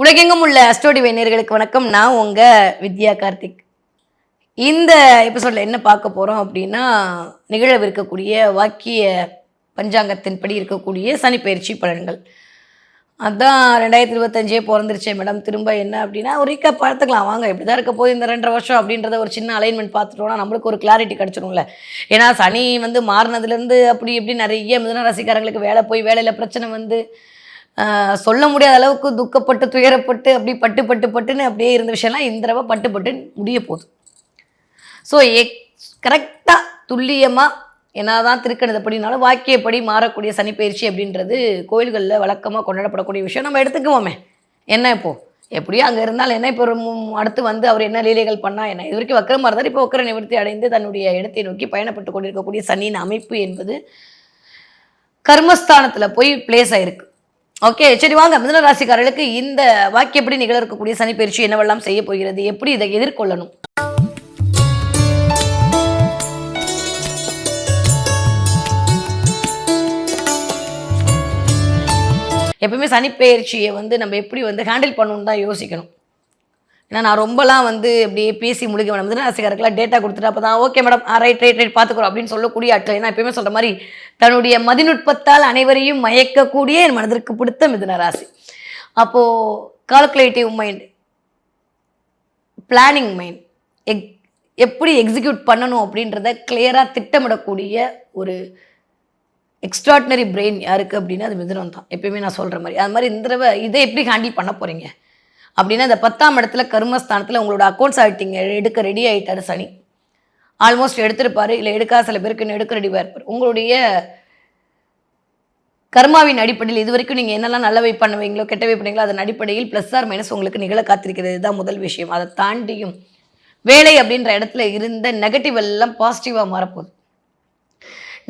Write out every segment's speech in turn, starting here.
உலகெங்கும் உள்ள அஸ்ட்ரோடிவை நேயர்களுக்கு வணக்கம். நான் உங்கள் வித்யா கார்த்திக். இந்த எபிசோடில் என்ன பார்க்க போகிறோம் அப்படின்னா, நிகழவிருக்கக்கூடிய வாக்கிய பஞ்சாங்கத்தின்படி இருக்கக்கூடிய சனிப்பெயர்ச்சி பலன்கள். அதான் 2025 பிறந்துருச்சே மேடம், திரும்ப என்ன அப்படின்னா ஒரு ரீக்கப் பார்த்துக்கலாம் வாங்க. எப்படி தான் இருக்க போகுது இந்த 2.5 வருஷம் அப்படின்றத ஒரு சின்ன அலைன்மெண்ட் பார்த்துட்டோம்னா நம்மளுக்கு ஒரு கிளாரிட்டி கிடச்சிடும்ல. ஏன்னா சனி மாறினதுலேருந்து அப்படி இப்படி நிறைய மிதுன ராசிக்காரங்களுக்கு வேலை போய் வேலையில் பிரச்சனை வந்து சொல்ல முடியாத அளவுக்கு துக்கப்பட்டு துயரப்பட்டு அப்படி பட்டு பட்டு பட்டுன்னு அப்படியே இருந்த விஷயம்லாம் இந்த தடவை பட்டு பட்டு முடிய போகுது. ஸோ கரெக்டாக துல்லியமாக என்னதான் திருக்கணிதப்படினாலும் வாக்கியப்படி மாறக்கூடிய சனிப்பெயர்ச்சி அப்படின்றது கோயில்களில் வழக்கமாக கொண்டாடப்படக்கூடிய விஷயம். நம்ம எடுத்துக்குவோமே, என்ன இப்போது எப்படியோ அங்கே இருந்தாலும் என்ன இப்போ அடுத்து வந்து அவர் என்ன லீலைகள் பண்ணால் என்ன, இது வரைக்கும் வக்கரமாக இருந்தால் இப்போ வக்கர நிவர்த்தி அடைந்து தன்னுடைய இடத்தை நோக்கி பயணப்பட்டு கொண்டிருக்கக்கூடிய சனியின் அமைப்பு என்பது கர்மஸ்தானத்தில் போய் பிளேஸ் ஆயிருக்கு. ஓகே, சரி வாங்க. மிதுன ராசிக்காரர்களுக்கு இந்த வாக்கியப்படி நிகழ இருக்கக்கூடிய சனிப்பெயர்ச்சி என்னவெல்லாம் செய்ய போகிறது, எப்படி இதை எதிர்கொள்ளணும். எப்பவுமே சனிப்பெயர்ச்சியை வந்து நம்ம எப்படி வந்து ஹேண்டில் பண்ணணும்னு தான் யோசிக்கணும். ஏன்னா நான் ரொம்பலாம் வந்து அப்படியே பேசி முழுக வேணும். மிதுன ராசிக்காரருக்கெல்லாம் டேட்டா கொடுத்துட்டு அப்போ தான் okay madam right right right பார்த்துக்குறோம் அப்படின்னு சொல்லக்கூடிய ஆட்கள். ஏன்னா எப்பயுமே சொல்கிற மாதிரி தன்னுடைய மதிநுட்பத்தால் அனைவரையும் மயக்கக்கூடிய என் மனதிற்கு பிடித்த மிதுன ராசி. அப்போது கால்குலேட்டிவ் மைண்ட், பிளானிங் மைண்ட், எப்படி எக்ஸிக்யூட் பண்ணணும் அப்படின்றத கிளியராக திட்டமிடக்கூடிய ஒரு எக்ஸ்ட்ராடினரி பிரெயின் யாருக்கு அப்படின்னா அது மிதுனம் தான். எப்பயுமே நான் சொல்கிற மாதிரி அது மாதிரி இந்த தடவை இதை எப்படி ஹேண்டில் பண்ண போகிறீங்க அப்படின்னா, இந்த 10ஆம் இடத்துல கர்மஸ்தானத்தில் உங்களோட அக்கௌண்ட்ஸ் ஆக்டிங் எடுக்க ரெடி ஆகிட்டார் சனி. ஆல்மோஸ்ட் எடுத்திருப்பார், இல்லை எடுக்காத சில பேருக்கு இன்னும் எடுக்க ரெடியாக இருப்பார். உங்களுடைய கர்மாவின் அடிப்படையில் இது வரைக்கும் நீங்கள் என்னெல்லாம் நல்லவை பண்ணுவீங்களோ கெட்டவை பண்ணுவீங்களோ அதன் அடிப்படையில் ப்ளஸ் ஆர் மைனஸ் உங்களுக்கு நிகழ காத்திருக்கிறது. இதுதான் முதல் விஷயம். அதை தாண்டியும் வேலை அப்படின்ற இடத்துல இருந்த நெகட்டிவ் எல்லாம் பாசிட்டிவாக மாறப்போகுது.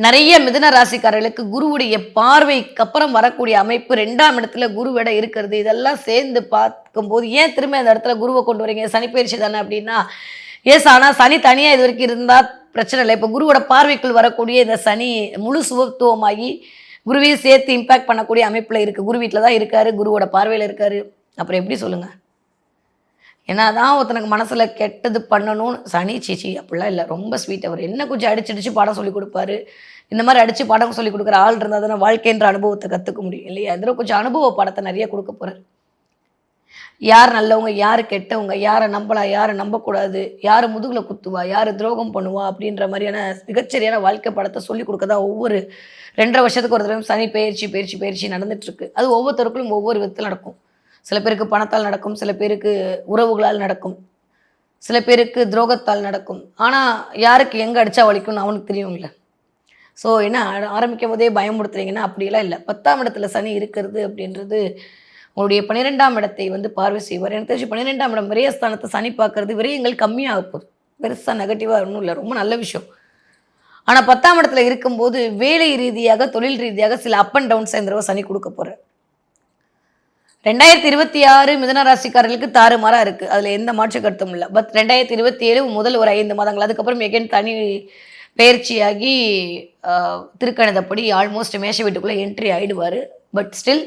நிறைய மிதுன ராசிக்காரர்களுக்கு குருவுடைய பார்வைக்கு அப்புறம் வரக்கூடிய அமைப்பு 2ஆம் இடத்துல குருவிட இருக்கிறது. இதெல்லாம் சேர்ந்து பார்க்கும்போது ஏன் திரும்ப அந்த இடத்துல குருவை கொண்டு வரீங்க, சனிப்பெயர்ச்சி தானே அப்படின்னா எஸ். ஆனால் சனி தனியாக இது வரைக்கும் இருந்தால் பிரச்சனை இல்லை. இப்போ குருவோட பார்வைக்குள் வரக்கூடிய இந்த சனி முழு சுபத்துவமாகி குருவையும் சேர்த்து இம்பேக்ட் பண்ணக்கூடிய அமைப்பில் இருக்குது. குரு வீட்டில் தான் இருக்கார், குருவோட பார்வையில் இருக்கார். அப்புறம் எப்படி சொல்லுங்கள்? ஏன்னா தான் ஒருத்தனுக்கு மனசில் கெட்டது பண்ணணும்னு சனி சீச்சி அப்படிலாம் இல்லை, ரொம்ப ஸ்வீட். அவர் என்ன கொஞ்சம் அடிச்சு பாடம் சொல்லி கொடுப்பாரு. இந்த மாதிரி அடித்து பாடம் சொல்லி கொடுக்குற ஆள் இருந்தால் தானே வாழ்க்கைன்ற அனுபவத்தை கற்றுக்க முடியும் இல்லையா? அதில் கொஞ்சம் அனுபவ பாடத்தை நிறைய கொடுக்க போகிறார். யார் நல்லவங்க, யார் கெட்டவங்க, யாரை நம்பலாம், யாரை நம்பக்கூடாது, யார் முதுகில் குத்துவா, யார் துரோகம் பண்ணுவா அப்படின்ற மாதிரியான மிகச்சரியான வாழ்க்கை படத்தை சொல்லி கொடுக்க தான் ஒவ்வொரு 2.5 வருஷத்துக்கு ஒரு தடவை சனி பயிற்சி நடந்துட்டுருக்கு. அது ஒவ்வொருத்தருக்கும் ஒவ்வொரு விதத்தில் நடக்கும். சில பேருக்கு பணத்தால் நடக்கும், சில பேருக்கு உறவுகளால் நடக்கும், சில பேருக்கு துரோகத்தால் நடக்கும். ஆனால் யாருக்கு எங்கே அடித்தா வலிக்கும்னு அவனுக்கு தெரியும்ல. ஸோ என்ன ஆரம்பிக்கும் போதே பயமுடுத்துறீங்கன்னா அப்படியெல்லாம் இல்லை. 10ஆம் இடத்துல சனி இருக்கிறது அப்படின்றது உங்களுடைய 12ஆம் இடத்தை வந்து பார்வை செய்வார். எனக்கு தெரிஞ்சு 12ஆம் இடம் விரயஸ்தானத்தை சனி பார்க்கறது விரயங்கள் கம்மியாக போகுது. பெருசாக நெகட்டிவாக ஒன்றும் இல்லை, ரொம்ப நல்ல விஷயம். ஆனால் 10ஆம் இடத்துல இருக்கும்போது வேலை ரீதியாக தொழில் ரீதியாக சில அப் அண்ட் டவுன்ஸ் இந்த தடவை சனி கொடுக்க போகிறார். 2026 மிதுன ராசிக்காரர்களுக்கு தாறுமாறாக இருக்குது, அதில் எந்த மாற்று கருத்தும் இல்லை. பட் 2027 முதல் ஒரு 5 மாதங்கள், அதுக்கப்புறம் எகைன் தனி பயிற்சியாகி திருக்கணிதப்படி ஆல்மோஸ்ட் மேஷ வீட்டுக்குள்ளே என்ட்ரி ஆகிடுவார். பட் ஸ்டில்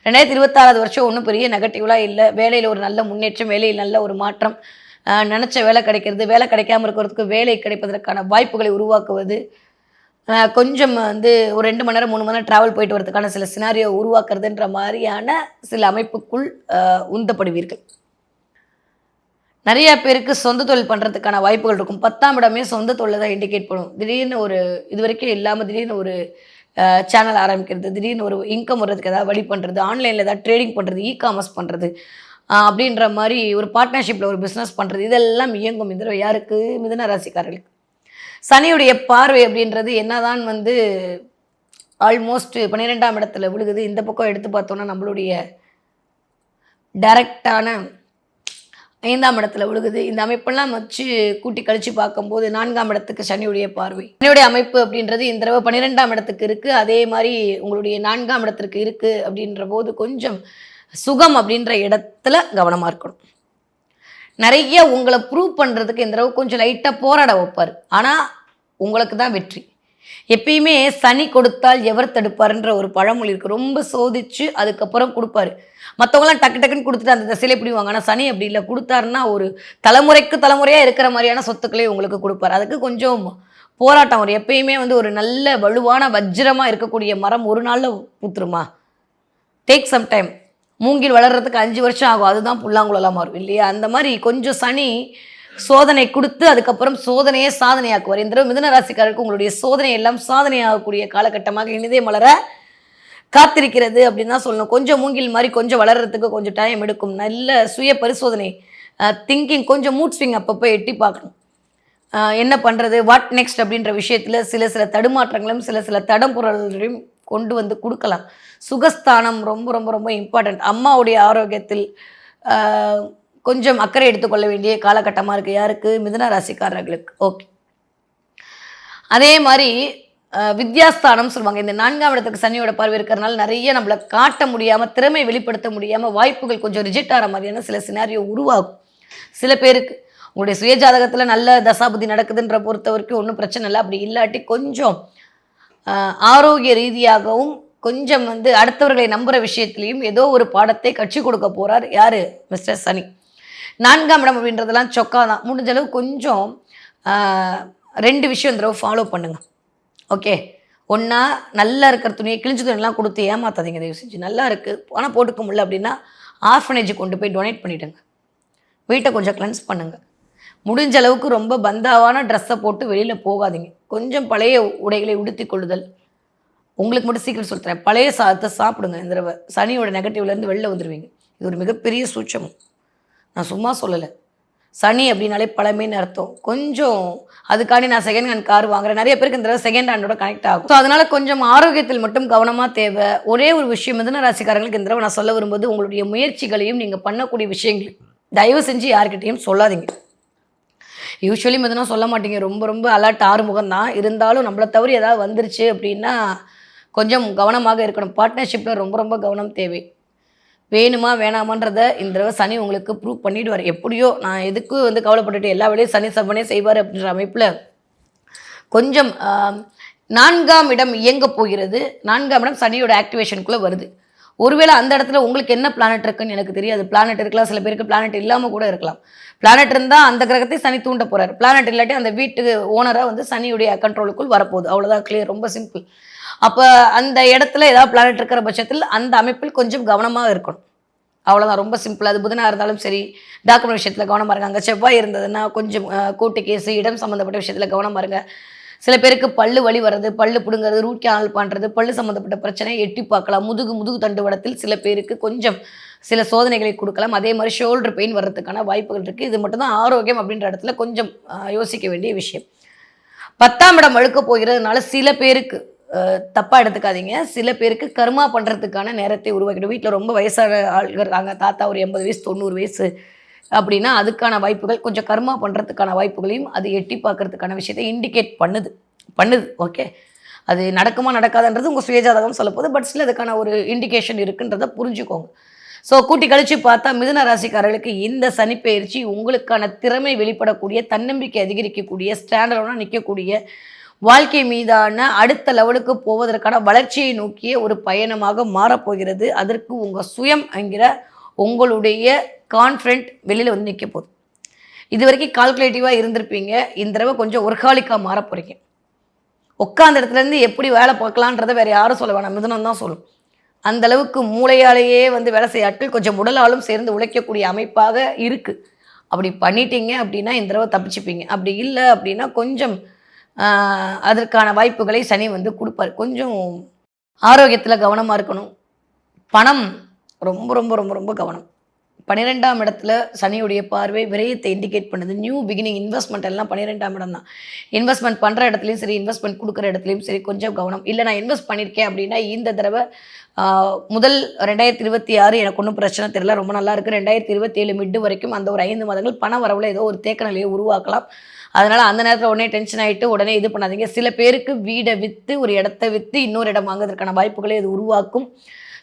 2026 வருஷம் ஒன்றும் பெரிய நெகட்டிவ்லாம் இல்லை. வேலையில் ஒரு நல்ல முன்னேற்றம், வேலையில் நல்ல ஒரு மாற்றம், நினச்ச வேலை கிடைக்கிறது, வேலை கிடைக்காமல் இருக்கிறதுக்கு வேலை கிடைப்பதற்கான வாய்ப்புகளை உருவாக்குவது, கொஞ்சம் வந்து ஒரு 2 மணி நேரம் 3 மணி நேரம் ட்ராவல் போயிட்டு வரதுக்கான சில சினாரியோ உருவாக்குறதுன்ற மாதிரியான சில அமைப்புக்குள் உந்தப்படுவீர்கள். நிறைய பேருக்கு சொந்த தொழில் பண்ணுறதுக்கான வாய்ப்புகள் இருக்கும். 10ஆம் இடமே சொந்த தொழிலை தான் இண்டிகேட் பண்ணும். திடீர்னு ஒரு இது வரைக்கும் இல்லாமல் திடீர்னு ஒரு சேனல் ஆரம்பிக்கிறது, திடீர்னு ஒரு இன்கம் வர்றதுக்கு ஏதாவது வழி பண்ணுறது, ஆன்லைனில் ஏதாவது ட்ரேடிங் பண்ணுறது, இ-காமர்ஸ் பண்ணுறது அப்படின்ற மாதிரி ஒரு பார்ட்னர்ஷிப்பில் ஒரு பிஸ்னஸ் பண்ணுறது, இதெல்லாம் இயங்கும் இந்த யாருக்கு, மிதுன ராசிக்காரர்களுக்கு. சனியுடைய பார்வை அப்படின்றது என்னதான் வந்து ஆல்மோஸ்ட் 12ஆம் இடத்துல விழுகுது. இந்த பக்கம் எடுத்து பார்த்தோன்னா நம்மளுடைய டைரக்டான 5ஆம் இடத்துல விழுகுது. இந்த அமைப்பெல்லாம் வச்சு கூட்டி கழித்து பார்க்கும்போது 4ஆம் இடத்துக்கு சனியுடைய பார்வை, சனியுடைய அமைப்பு அப்படின்றது இந்த தடவை 12ஆம் இடத்துக்கு இருக்குது. அதே மாதிரி உங்களுடைய 4ஆம் இடத்திற்கு இருக்குது அப்படின்ற போது கொஞ்சம் சுகம் அப்படின்ற இடத்துல கவனமாக இருக்கணும். நிறைய உங்களை ப்ரூவ் பண்ணுறதுக்கு இந்த தடவை கொஞ்சம் லைட்டாக போராட வைப்பார். ஆனால் உங்களுக்கு தான் வெற்றி. எப்பயுமே சனி கொடுத்தால் எவர் தடுப்பாருன்ற ஒரு பழமொழி இருக்குது. ரொம்ப சோதிச்சு அதுக்கப்புறம் கொடுப்பாரு. மற்றவங்களாம் டக்கு டக்குன்னு கொடுத்துட்டு அந்த திசையிலே பிடிவாங்க. ஆனால் சனி அப்படி இல்லை, கொடுத்தாருன்னா ஒரு தலைமுறைக்கு தலைமுறையாக இருக்கிற மாதிரியான சொத்துக்களே உங்களுக்கு கொடுப்பாரு. அதுக்கு கொஞ்சம் போராட்டம் வரும். எப்பயுமே வந்து ஒரு நல்ல வலுவான வஜ்ரமாக இருக்கக்கூடிய மரம் ஒரு நாளில் பூத்துருமா? Take some time. மூங்கில் வளர்கிறதுக்கு 5 வருஷம் ஆகும். அதுதான் புல்லாங்குழலாக மாறும் இல்லையா? அந்த மாதிரி கொஞ்சம் சனி சோதனை கொடுத்து அதுக்கப்புறம் சோதனையே சாதனையாக்குவார். இந்த மிதுன ராசிக்காரருக்கு உங்களுடைய சோதனை எல்லாம் சாதனையாகக்கூடிய காலகட்டமாக இனிதே மலர காத்திருக்கிறது அப்படின்னு தான் சொல்லணும். கொஞ்சம் மூங்கில் மாதிரி கொஞ்சம் வளர்கிறதுக்கு கொஞ்சம் டைம் எடுக்கும். நல்ல சுய பரிசோதனை, திங்கிங், கொஞ்சம் மூட் ஸ்விங் அப்பப்போ எட்டி பார்க்கணும். என்ன பண்ணுறது, வாட் நெக்ஸ்ட் அப்படின்ற விஷயத்தில் சில தடுமாற்றங்களும் சில தடம்புரல்களையும் கொண்டு வந்து கொடுக்கலாம். சுகஸ்தானம் ரொம்ப ரொம்ப ரொம்ப இம்பார்ட்டண்ட். அம்மாவுடைய ஆரோக்கியத்தில் கொஞ்சம் அக்கறை எடுத்துக்கொள்ள வேண்டிய காலகட்டமாக இருக்குது. யாருக்கு? மிதுன ராசிக்காரர்களுக்கு. ஓகே. அதே மாதிரி வித்யாஸ்தானம் சொல்லுவாங்க. இந்த 4ஆம் இடத்துக்கு சனியோட பார்வை இருக்கிறனால நிறைய நம்மளை காட்ட முடியாமல், திறமை வெளிப்படுத்த முடியாமல், வாய்ப்புகள் கொஞ்சம் ரிஜெக்ட் ஆகிற மாதிரியான சில சினாரியோ உருவாகும். சில பேருக்கு உங்களுடைய சுயஜாதகத்தில் நல்ல தசாபுதி நடக்குதுன்ற பொறுத்த வரைக்கும் ஒன்றும் பிரச்சனை இல்லை. அப்படி இல்லாட்டி கொஞ்சம் ஆரோக்கிய ரீதியாகவும் கொஞ்சம் வந்து அடுத்தவர்களை நம்புகிற விஷயத்துலையும் ஏதோ ஒரு பாடத்தை கற்றுக் கொடுக்க போகிறார். யார்? மிஸ்டர் சனி. 4ஆம் இடம் அப்படின்றதெல்லாம் சொக்கா தான். முடிஞ்ச அளவு கொஞ்சம் 2 விஷயம் இந்த தடவை ஃபாலோ பண்ணுங்கள். ஓகே. ஒன்றா நல்லா இருக்கிற துணியை கிழிஞ்சு துணியெல்லாம் கொடுத்து ஏமாத்தாதீங்க தயவு செஞ்சு. நல்லா இருக்குது ஆனால் போட்டுக்க முடியல அப்படின்னா ஆர்ஃபனேஜ் கொண்டு போய் டொனேட் பண்ணிவிடுங்க. வீட்டை கொஞ்சம் கிளென்ஸ் பண்ணுங்கள். முடிஞ்ச அளவுக்கு ரொம்ப பந்தாவான ட்ரெஸ்ஸை போட்டு வெளியில் போகாதீங்க. கொஞ்சம் பழைய உடைகளை உடுத்தி கொள்ளுதல். உங்களுக்கு மட்டும் சீக்கிரம் சொல்கிறேன், பழைய சாதத்தை சாப்பிடுங்க. இந்த தடவை சனியோட நெகட்டிவ்லேருந்து வெளில வந்துடுவீங்க. இது ஒரு மிகப்பெரிய சூட்சமம், நான் சும்மா சொல்லலை. சனி அப்படின்னாலே பழமைன்னு அர்த்தம். கொஞ்சம் அதுக்காண்டி நான் செகண்ட் ஹேண்ட் கார் வாங்குறேன். நிறைய பேருக்கு இந்த தடவை செகண்ட் ஹேண்டோட கனெக்ட் ஆகும். ஸோ அதனால் கொஞ்சம் ஆரோக்கியத்தில் மட்டும் கவனமாக தேவை. ஒரே ஒரு விஷயம் மிதுன ராசிக்காரங்களுக்கு இந்த தடவை நான் சொல்ல வரும்போது, உங்களுடைய முயற்சிகளையும் நீங்கள் பண்ணக்கூடிய விஷயங்கள் தயவு செஞ்சு யார்கிட்டையும் சொல்லாதீங்க. யூஸ்வலி மிதுனம் சொல்ல மாட்டீங்க, ரொம்ப ரொம்ப அலர்ட் ஆறுமுகம் தான். இருந்தாலும் நம்மளை தவிர ஏதாவது வந்துருச்சு அப்படின்னா கொஞ்சம் கவனமாக இருக்கணும். பார்ட்னர்ஷிப்பில் ரொம்ப ரொம்ப கவனம் தேவை. வேணுமா வேணாமான்றதை இந்த தடவை சனி உங்களுக்கு ப்ரூவ் பண்ணிவிடுவார். எப்படியோ நான் எதுக்கும் வந்து கவலைப்பட்டுட்டு எல்லா வேலையும் சனி சப்பனே செய்வார் அப்படின்ற அமைப்பில் கொஞ்சம் 4ஆம் இடம் இயங்க போகிறது. 4ஆம் இடம் சனியோட ஆக்டிவேஷனுக்குள்ளே வருது. ஒருவேளை அந்த இடத்துல உங்களுக்கு என்ன பிளானட் இருக்குன்னு எனக்கு தெரியாது. பிளானட் இருக்கலாம், சில பேருக்கு பிளானட் இல்லாமல் கூட இருக்கலாம். பிளானட் இருந்தால் அந்த கிரகத்தை சனி தூண்ட போகிறார். பிளானட் இல்லாட்டி அந்த வீட்டுக்கு ஓனராக வந்து சனியுடைய கண்ட்ரோலுக்குள் வரப்போகுது. அவ்வளோதான், கிளியர், ரொம்ப சிம்பிள். அப்போ அந்த இடத்துல ஏதாவது பிளானட் இருக்கிற பட்சத்தில் அந்த அமைப்பில் கொஞ்சம் கவனமாக இருக்கணும். அவ்வளோதான், ரொம்ப சிம்பிள். அது புதனாக இருந்தாலும் சரி, டாக்குமெண்ட் விஷயத்தில் கவனமாக இருங்க. அங்கே செவ்வாய் இருந்ததுன்னா கொஞ்சம் கோர்ட்டு கேஸு, இடம் சம்மந்தப்பட்ட விஷயத்தில் கவனமாக இருங்க. சில பேருக்கு பல்லு வலி வர்றது, பல்லு பிடுங்கிறது, ரூட் கேனல் பண்ணுறது, பல்லு சம்மந்தப்பட்ட பிரச்சனையை எட்டி பார்க்கலாம். முதுகு தண்டுவடத்தில் சில பேருக்கு கொஞ்சம் சில சோதனைகளை கொடுக்கலாம். அதே மாதிரி ஷோல்டர் பெயின் வர்றதுக்கான வாய்ப்புகள் இருக்குது. இது மட்டும்தான் ஆரோக்கியம் அப்படின்ற இடத்துல கொஞ்சம் யோசிக்க வேண்டிய விஷயம். 10ஆம் இடம் அழுக்க போகிறதுனால சில பேருக்கு தப்பாக எடுத்துக்காதீங்க. சில பேருக்கு கர்மா பண்ணுறதுக்கான நேரத்தை உருவாக்கிடும். வீட்டில் ரொம்ப வயசான ஆள்கள் இருக்காங்க, தாத்தா ஒரு 80 வயசு 90 வயசு அப்படின்னா அதுக்கான வாய்ப்புகள், கொஞ்சம் கர்மா பண்ணுறதுக்கான வாய்ப்புகளையும் அது எட்டி பார்க்கறதுக்கான விஷயத்தை இண்டிகேட் பண்ணுது. ஓகே, அது நடக்குமா நடக்காதுன்றது உங்கள் சுயஜாதகம் சொல்ல போகுது. பட் ஸ்டில் அதுக்கான ஒரு இண்டிகேஷன் இருக்குன்றதை புரிஞ்சுக்கோங்க. ஸோ கூட்டி கழித்து பார்த்தா மிதுன ராசிக்காரர்களுக்கு இந்த சனிப்பெயர்ச்சி உங்களுக்கான திறமை வெளிப்படக்கூடிய, தன்னம்பிக்கை அதிகரிக்கக்கூடிய, ஸ்டாண்டர்டாக நிற்கக்கூடிய, வாழ்க்கை மீதான அடுத்த லெவலுக்கு போவதற்கான வளர்ச்சியை நோக்கிய ஒரு பயணமாக மாறப்போகிறது. அதற்கு உங்கள் சுயம் என்கிற உங்களுடைய கான்ஃபிடென்ட் வெளியில் வந்து நிற்க போகுது. இது வரைக்கும் கால்குலேட்டிவாக இருந்திருப்பீங்க, இந்த தடவை கொஞ்சம் ஒர்காலிக்காக மாற போகிறீங்க. உட்காந்த இடத்துலேருந்து எப்படி வேலை பார்க்கலான்றதை வேறு யாரும் சொல்ல வேணாம், மிதுனம் தான் சொல்லும். அந்தளவுக்கு மூளையாலேயே வந்து வேலை செய்ய ஆட்கள் கொஞ்சம் உடலாலும் சேர்ந்து உழைக்கக்கூடிய அமைப்பாக இருக்குது. அப்படி பண்ணிட்டீங்க அப்படின்னா இந்த தடவை தப்பிச்சுப்பீங்க. அப்படி இல்லை அப்படின்னா கொஞ்சம் அதற்கான வாய்ப்புகளை சனி வந்து கொடுப்பார். கொஞ்சம் ஆரோக்கியத்தில் கவனமாக இருக்கணும். பணம் ரொம்ப ரொம்ப ரொம்ப ரொம்ப கவனம். 12ஆம் இடத்துல சனியுடைய பார்வை விரயத்தை இண்டிகேட் பண்ணுது. நியூ பிகினிங், இன்வெஸ்ட்மெண்ட் எல்லாம் 12ஆம் இடம் தான். இன்வெஸ்ட்மெண்ட் பண்ணுற இடத்துலையும் சரி, இன்வெஸ்ட்மெண்ட் கொடுக்குற இடத்துலையும் சரி கொஞ்சம் கவனம். இல்லை நான் இன்வெஸ்ட் பண்ணியிருக்கேன் அப்படின்னா இந்த தடவை முதல் 2026 எனக்கு ஒன்றும் பிரச்சனை தெரியல, ரொம்ப நல்லா இருக்குது. 2027 மிட்டு வரைக்கும் அந்த ஒரு 5 மாதங்கள் பண வரவில் ஏதோ ஒரு தேக்க நிலையை உருவாக்கலாம். அதனால் அந்த நேரத்தில் உடனே டென்ஷன் ஆகிட்டு உடனே இது பண்ணாதீங்க. சில பேருக்கு வீடை விற்று, ஒரு இடத்த விற்று இன்னொரு இடம் வாங்குறதுக்கான வாய்ப்புகளை இது உருவாக்கும்.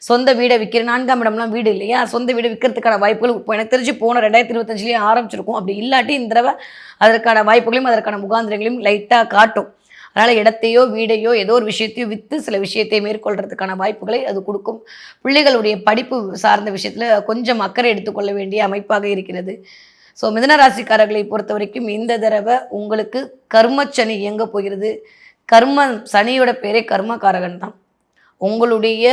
சொந்த வீடை விற்கிற 4ஆம் இடம்லாம் வீடு இல்லையா, சொந்த வீடு விற்கிறதுக்கான வாய்ப்புகள் இப்போ எனக்கு தெரிஞ்சு போன 2025 ஆரம்பிச்சிருக்கும். அப்படி இல்லாட்டி இந்த தடவை அதற்கான வாய்ப்புகளையும் அதற்கான முகாந்திரங்களையும் லைட்டாக காட்டும். அதனால் இடத்தையோ வீடையோ ஏதோ ஒரு விஷயத்தையோ விற்று சில விஷயத்தை மேற்கொள்றதுக்கான வாய்ப்புகளை அது கொடுக்கும். பிள்ளைகளுடைய படிப்பு சார்ந்த விஷயத்தில் கொஞ்சம் அக்கறை எடுத்துக்கொள்ள வேண்டிய அமைப்பாக இருக்கிறது. ஸோ மிதுன ராசிக்காரர்களை பொறுத்த வரைக்கும் இந்த தடவை உங்களுக்கு கர்மச்சனி இயங்க போகிறது. கர்ம சனியோட பேரே கர்மகாரகன் தான். உங்களுடைய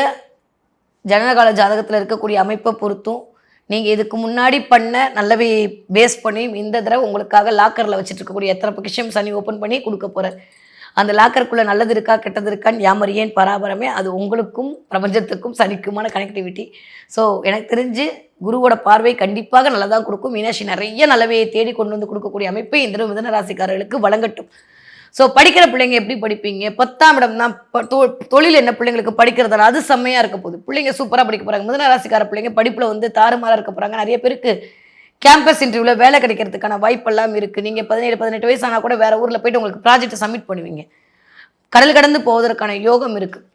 ஜனனகால ஜாதகத்தில் இருக்கக்கூடிய அமைப்பை பொறுத்தும் நீங்கள் இதுக்கு முன்னாடி பண்ண நல்லவை பேஸ் பண்ணியும் இந்த தடவை உங்களுக்காக லாக்கரில் வச்சுட்டு இருக்கக்கூடிய எத்தனை பொக்கிஷம் சனி ஓப்பன் பண்ணி கொடுக்க போகிறார். அந்த லாக்கருக்குள்ளே நல்லது இருக்கா கெட்டது இருக்கான்னு யாமறியேன் பராபரமே அது உங்களுக்கும் பிரபஞ்சத்துக்கும் சனிக்குமான கனெக்டிவிட்டி. ஸோ எனக்கு தெரிஞ்சு குருவோட பார்வை கண்டிப்பாக நல்லதாக கொடுக்கும். மீனாட்சி நிறைய நல்லவையை தேடி கொண்டு வந்து கொடுக்கக்கூடிய அமைப்பை இந்த மிதுன ராசிக்காரர்களுக்கு வழங்கட்டும். ஸோ படிக்கிற பிள்ளைங்க எப்படி படிப்பீங்க? 10ஆம் இடம் தான் தொழில் என்ன பிள்ளைங்களுக்கு படிக்கிறதால அது செம்மையாக இருக்க போகுது. பிள்ளைங்க சூப்பராக படிக்க போகிறாங்க. மிதுன ராசிக்கார பிள்ளைங்க படிப்பில் வந்து தாறுமாறாக இருக்க போகிறாங்க. நிறைய பேருக்கு கேம்பஸ் இன்டர்வியூவில் வேலை கிடைக்கிறதுக்கான வாய்ப்பெல்லாம் இருக்குது. நீங்கள் 17-18 வயசு ஆனால் கூட வேறு ஊரில் போய்ட்டு உங்களுக்கு ப்ராஜெக்டை சப்மிட் பண்ணுவீங்க. கடல் கடந்து போவதற்கான யோகம் இருக்குது.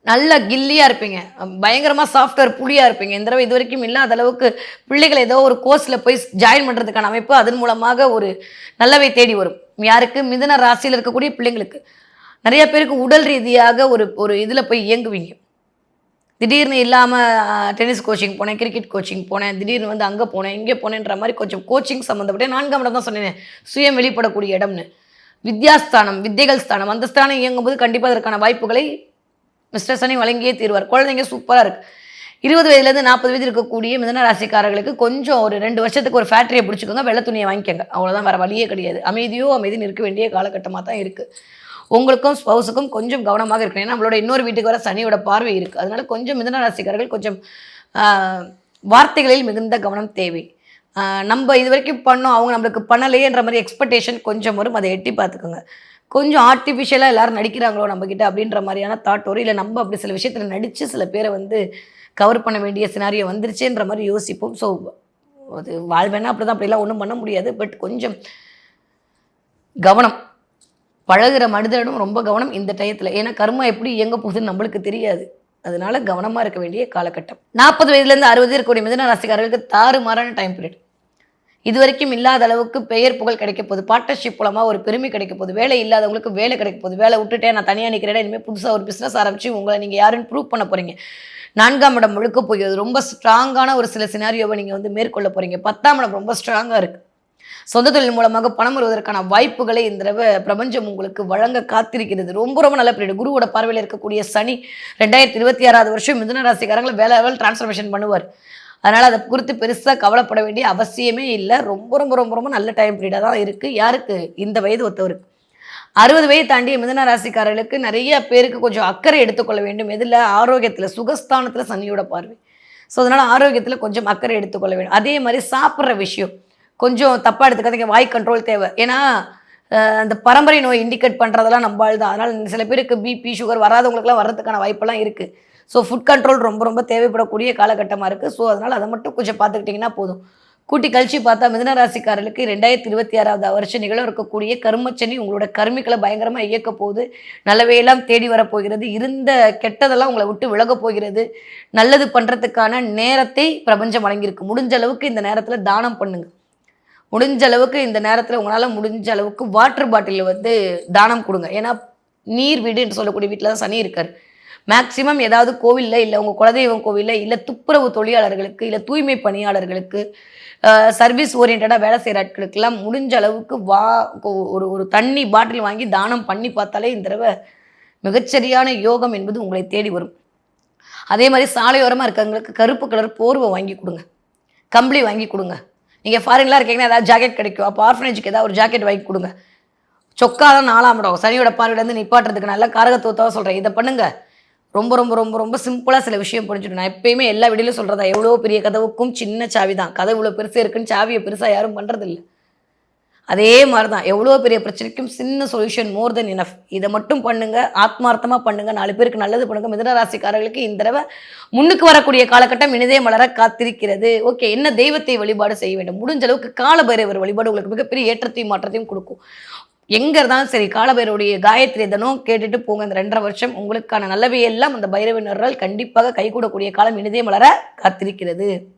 நல்ல கில்லியாக இருப்பீங்க. பயங்கரமாக சாஃப்ட்வேர் புளியாக இருப்பீங்க. இந்த தடவை இது வரைக்கும் இல்லாத அளவுக்கு பிள்ளைகளை ஏதோ ஒரு கோர்ஸில் போய் ஜாயின் பண்ணுறதுக்கான அமைப்பு அதன் மூலமாக ஒரு நல்லவை தேடி வரும். யாருக்கு? மிதுன ராசியில் இருக்கக்கூடிய பிள்ளைங்களுக்கு. நிறைய பேருக்கு உடல் ரீதியாக ஒரு இதில் போய் இயங்குவீங்க. திடீர்னு இல்லாமல் டென்னிஸ் கோச்சிங் போனேன், கிரிக்கெட் கோச்சிங் போனேன், திடீர்னு வந்து அங்கே போனேன் இங்கே போனேன்ற மாதிரி கொஞ்சம் கோச்சிங் சம்மந்தப்பட்ட 4ஆம் இடம் தான் சொன்னேன் சுயம் வெளிப்படக்கூடிய இடம்னு. வித்யாஸ்தானம், வித்தைகள் ஸ்தானம், அந்த ஸ்தானம் இயங்கும்போது கண்டிப்பாக அதற்கான வாய்ப்புகளை மிஸ்டர் சனி வழங்கியே தீர்வார். குழந்தைங்க சூப்பராக இருக்குது. 20 வயதுலேருந்து 40 வயது இருக்கக்கூடிய மிதுன ராசிக்காரர்களுக்கு கொஞ்சம் ஒரு 2 வருஷத்துக்கு ஒரு ஃபேக்ட்ரியை பிடிச்சிக்கோங்க, வெள்ளை துணியை வாங்கிக்கோங்க. அவ்வளோதான், வேறு வழியே கிடையாது. அமைதின்னு இருக்க வேண்டிய காலகட்டமாக தான் இருக்குது. உங்களுக்கும் ஸ்பௌஸுக்கும் கொஞ்சம் கவனமாக இருக்கணும். ஏன்னா நம்மளோட இன்னொரு வீட்டுக்கு வர சனியோட பார்வை இருக்குது. அதனால கொஞ்சம் மிதுன ராசிக்காரர்கள் கொஞ்சம் வார்த்தைகளில் மிகுந்த கவனம் தேவை. நம்ம இது வரைக்கும் பண்ணோம் அவங்க நம்மளுக்கு பண்ணலையேன்ற மாதிரி எக்ஸ்பெக்டேஷன் கொஞ்சம் வரும். அதை எட்டி பார்த்துக்கோங்க. கொஞ்சம் ஆர்டிஃபிஷியலாக எல்லோரும் நடிக்கிறாங்களோ நம்மக்கிட்ட அப்படின்ற மாதிரியான தாட் வரும். இல்லை நம்ம அப்படி சில விஷயத்தில் நடித்து சில பேரை வந்து கவர் பண்ண வேண்டிய சினாரியோ வந்துருச்சுன்ற மாதிரி யோசிப்போம். ஸோ அது வாழ்வேன்னா அப்படி தான், அப்படிலாம் ஒன்றும் பண்ண முடியாது. பட் கொஞ்சம் கவனம், பழகிற மனிதனும் ரொம்ப கவனம் இந்த டயத்தில். ஏன்னா கர்மா எப்படி இயங்க போகுதுன்னு நம்மளுக்கு தெரியாது. அதனால கவனமாக இருக்க வேண்டிய காலகட்டம். 40 வயதுலேருந்து 60 இருக்கக்கூடிய மிதுன ராசிக்காரர்களுக்கு தாறுமாறான டைம் பீரியட். இது வரைக்கும் இல்லாத அளவுக்கு பெயர் புகழ் கிடைக்க போகுது. பார்ட்னர்ஷிப் மூலமாக ஒரு பெருமை கிடைக்க போகுது. வேலை இல்லாதவங்களுக்கு வேலை கிடைக்க போகுது. வேலை விட்டுட்டே நான் தனியாக நிற்கிறேன், இனிமேல் புதுசாக ஒரு பிஸ்னஸ் ஆரம்பித்து உங்களை நீங்கள் யாருன்னு ப்ரூவ் பண்ண போகிறீங்க. 4ஆம் இடம் முழுக்க போகிறது. ரொம்ப ஸ்ட்ராங்கான ஒரு சில சினாரியோவை நீங்கள் வந்து மேற்கொள்ள போகிறீங்க. 10ஆம் இடம் ரொம்ப ஸ்ட்ராங்காக இருக்குது. சொந்த தொழில் மூலமாக பணம் வருவதற்கான வாய்ப்புகளை இந்த தடவை பிரபஞ்சம் உங்களுக்கு வழங்க காத்திருக்கிறது. ரொம்ப ரொம்ப நல்ல பீரியட். குருவோட பார்வையில் இருக்கக்கூடிய சனி 2026 வருஷம் மிதுன ராசிக்காரங்களை வேலை டிரான்ஸ்ஃபர்மேஷன் பண்ணுவார். அதனால் அதை குறித்து பெருசாக கவலைப்பட வேண்டிய அவசியமே இல்லை. ரொம்ப ரொம்ப ரொம்ப ரொம்ப நல்ல டைம் பீரியடாக தான் இருக்குது. யாருக்கு? இந்த வயது ஒத்தவருக்கு. 60 வயது தாண்டிய மிதுன ராசிக்காரர்களுக்கு நிறைய பேருக்கு கொஞ்சம் அக்கறை எடுத்துக்கொள்ள வேண்டும். எதில்? ஆரோக்கியத்தில், சுகஸ்தானத்தில் சனியோட பார்வை. ஸோ அதனால் ஆரோக்கியத்தில் கொஞ்சம் அக்கறை எடுத்துக்கொள்ள வேண்டும். அதே மாதிரி சாப்பிட்ற விஷயம் கொஞ்சம் தப்பாக எடுத்துக்காதீங்க. வாய் கண்ட்ரோல் தேவை. ஏன்னா அந்த பரம்பரை நோய் இண்டிகேட் பண்ணுறதெல்லாம் நம்பால் தான். அதனால் சில பேருக்கு பிபி சுகர் வராதவங்களுக்குலாம் வர்றதுக்கான வாய்ப்பெல்லாம் இருக்குது. ஸோ ஃபுட் கண்ட்ரோல் ரொம்ப ரொம்ப தேவைப்படக்கூடிய காலகட்டமாக இருக்குது. ஸோ அதனால் அதை மட்டும் கொஞ்சம் பார்த்துக்கிட்டிங்கன்னா போதும். கூட்டி கழிச்சு பார்த்தா மிதுன ராசிக்காரர்களுக்கு 2026 வருஷம் நிகழ இருக்கக்கூடிய கர்மச்சனி உங்களோட கர்மிகளை பயங்கரமாக இயக்க போகுது. நல்லவையெல்லாம் தேடி வரப்போகிறது. இருந்த கெட்டதெல்லாம் உங்களை விட்டு விலக போகிறது. நல்லது பண்ணுறதுக்கான நேரத்தை பிரபஞ்சம் வழங்கியிருக்கு. முடிஞ்ச அளவுக்கு இந்த நேரத்தில் தானம் பண்ணுங்கள். முடிஞ்ச அளவுக்கு இந்த நேரத்தில் உங்களால் முடிஞ்ச அளவுக்கு வாட்டர் பாட்டிலில் வந்து தானம் கொடுங்க. ஏன்னா நீர் வீடுன்னு சொல்லக்கூடிய வீட்டில் தான் சனி இருக்கார். மேக்சிமம் ஏதாவது கோவிலில், இல்லை உங்கள் குலதெய்வம் கோவிலில், இல்லை துப்புரவு தொழிலாளர்களுக்கு, இல்லை தூய்மை பணியாளர்களுக்கு, சர்வீஸ் ஓரியன்டாக வேலை செய்கிற ஆட்களுக்கெல்லாம் முடிஞ்ச அளவுக்கு ஒரு தண்ணி பாட்டில் வாங்கி தானம் பண்ணி பார்த்தாலே இந்த தடவை மிகச்சரியான யோகம் என்பது உங்களை தேடி வரும். அதே மாதிரி சாலையோரமாக இருக்கிறவங்களுக்கு கருப்பு கலர் போர்வை வாங்கி கொடுங்க, கம்பளி வாங்கி கொடுங்க. நீங்கள் ஃபாரின்லாம் இருக்கீங்கன்னா ஏதாவது ஜாக்கெட் கிடைக்கும், அப்போ ஆர்ஃபனேஜுக்கு ஏதாவது ஒரு ஜாக்கெட் வாங்கி கொடுங்க. சொக்கா தான் 4ஆம் இடம் சனியோட பார்வையிலேருந்து நிப்பாட்டுறதுக்கு நல்ல காரகத்துவத்தாக சொல்கிறேன். இதை பண்ணுங்கள். ரொம்ப ரொம்ப ரொம்ப ரொம்ப சிம்பிளாக சில விஷயம் புரிஞ்சுக்கணும். நான் எப்பயுமே எல்லா வீடியோலையும் சொல்கிறதா, எவ்வளோ பெரிய கதவுக்கும் சின்ன சாவி தான். கதவு இவ்வளோ பெருசாக இருக்குன்னு சாவியை பெருசாக யாரும் பண்ணுறதில்ல. அதே மாதிரி தான் எவ்வளோ பெரிய பிரச்சனைக்கும் சின்ன சொல்யூஷன் மோர் தென் இனஃப். இதை மட்டும் பண்ணுங்கள், ஆத்மார்த்தமாக பண்ணுங்கள், 4 பேருக்கு நல்லது பண்ணுங்கள். மிதுன ராசிக்காரர்களுக்கு இந்த தடவை முன்னுக்கு வரக்கூடிய காலகட்டம் இனிதே மலர காத்திருக்கிறது. ஓகே, என்ன தெய்வத்தை வழிபாடு செய்ய வேண்டும்? முடிஞ்ச அளவுக்கு காலபைரவர் வழிபாடு உங்களுக்கு மிகப்பெரிய ஏற்றத்தையும் மாற்றத்தையும் கொடுக்கும். எங்கே இருந்தாலும் சரி காலபைரவருடைய காயத்ரி தினம் கேட்டுட்டு போங்க. இந்த 2.5 வருஷம் உங்களுக்கான நல்லவையெல்லாம் அந்த பைரவினரால் கண்டிப்பாக கைகூடக்கூடிய காலம் இனிதே மலர காத்திருக்கிறது.